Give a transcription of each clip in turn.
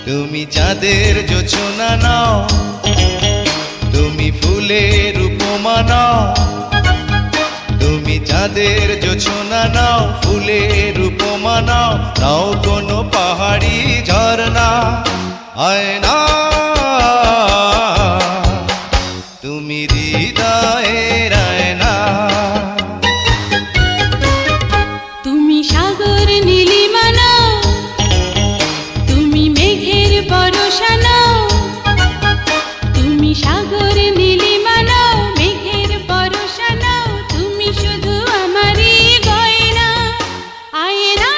তুমি চাঁদের জোছনা নাও, তুমি ফুলের উপমা নাও। তুমি চাঁদের জোছনা নাও, ফুলের উপমা নাও, নাও কোনো পাহাড়ি ঝরনা। আয়না তুমি হৃদয়ের আয়না। তুমি সাগর নীলিমা নাও, তুমি মেঘের বরষা নাও। তুমি সাগর নীলিমা নাও, মেঘের বরষা নাও, তুমি শুধু আমারই গয়না। আয়না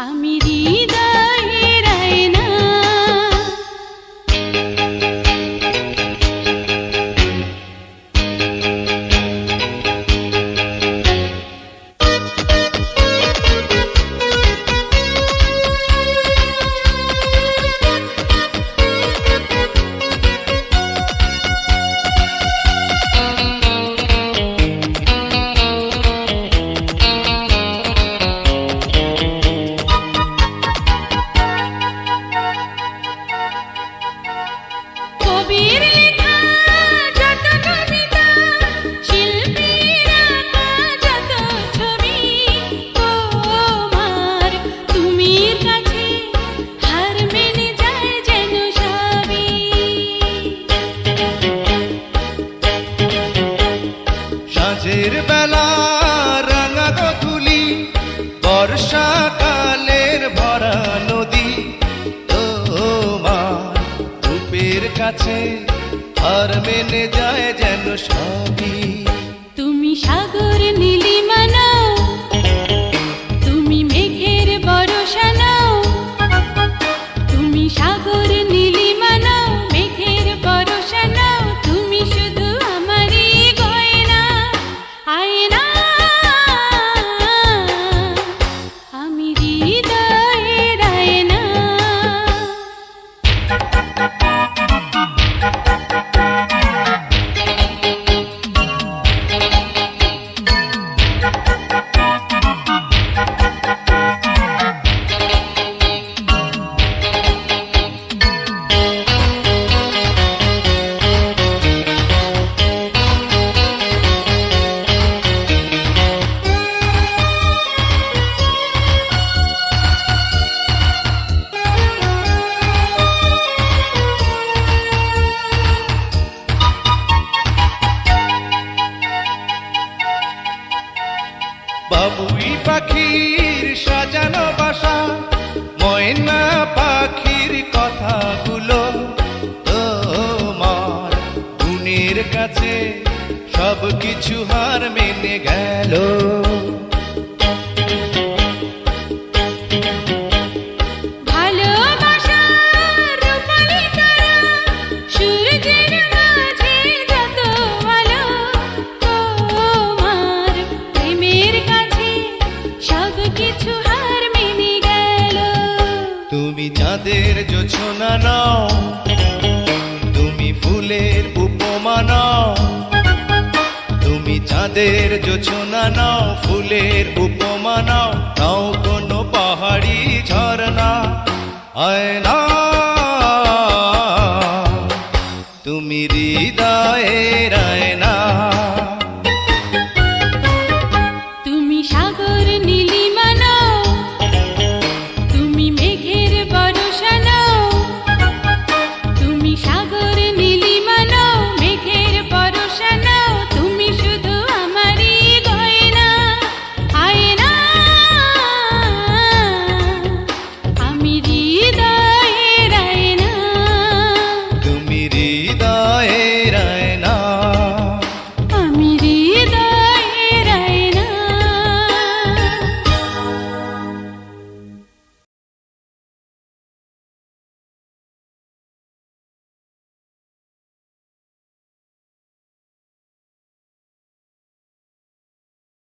আমি হৃদয়ের আয়না। কবির লেখা যত কবিতা, শিল্পীর আঁকা যত ছবি, তোমার তুমির কাছে হার মেনে যায় যেন সবই। সাঁঝের বেলা রাঙা গোধূলি, বর্ষাকালের ভরা নদী, তোমার রূপের কাছে হার মেনে যায় যেন সবই। তুমি সাগর নীলিমা নাও, তুমি মেঘের বরষা নাও। তুমি সাগর নীলিমা নাও, মেঘের বরষা নাও, তুমি শুধু আমারই গয়না। আয়না আমি হৃদয়ের আয়না। বাবুই পাখির সাজানো বাসা, ময়না পাখির কথাগুলো, তোমার গুণের কাছে সব কিছু হার মেনে গেল। ভালোবাসার রূপালি তারা, সূর্যের মাঝে যত আলো, তোমার প্রেমের কাছে সব কিছু হার মেনে গেল। তুমি চাঁদের জোছনা নাও, তুমি ফুলের উপমা নাও। তুমি চাঁদের জোছনা নাও, ফুলের উপমা নাও, নাও কোনো পাহাড়ি ঝরনা। আয়না তুমি হৃদয়ের আয়না।